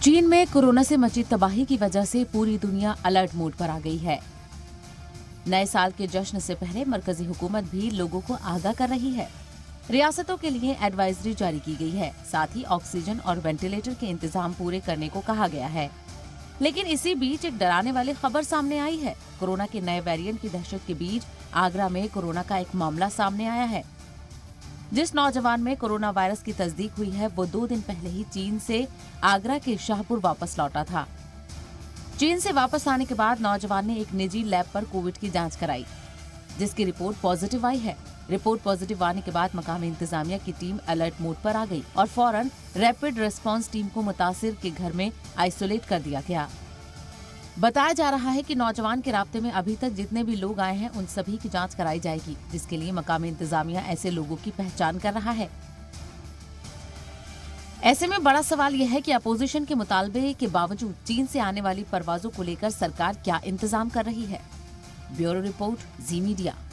चीन में कोरोना से मची तबाही की वजह से पूरी दुनिया अलर्ट मोड पर आ गई है। नए साल के जश्न से पहले मरकजी हुकूमत भी लोगों को आगाह कर रही है। रियासतों के लिए एडवाइजरी जारी की गई है। साथ ही ऑक्सीजन और वेंटिलेटर के इंतजाम पूरे करने को कहा गया है। लेकिन इसी बीच एक डराने वाली खबर सामने आई है। कोरोना के नए वेरिएंट की दहशत के बीच आगरा में कोरोना का एक मामला सामने आया है। जिस नौजवान में कोरोना वायरस की तस्दीक हुई है, वो 2 दिन पहले ही चीन से आगरा के शाहपुर वापस लौटा था। चीन से वापस आने के बाद नौजवान ने एक निजी लैब पर कोविड की जांच कराई, जिसकी रिपोर्ट पॉजिटिव आई है। रिपोर्ट पॉजिटिव आने के बाद मकामी इंतजामिया की टीम अलर्ट मोड पर आ गई और फौरन रैपिड रिस्पांस टीम को मुतासिर के घर में आइसोलेट कर दिया गया। बताया जा रहा है कि नौजवान के राब्ते में अभी तक जितने भी लोग आए हैं, उन सभी की जांच कराई जाएगी, जिसके लिए मकामी इंतजामिया ऐसे लोगों की पहचान कर रहा है। ऐसे में बड़ा सवाल यह है कि अपोजिशन के मुतालबे के बावजूद चीन से आने वाली परवाजों को लेकर सरकार क्या इंतजाम कर रही है। ब्यूरो रिपोर्ट, जी मीडिया।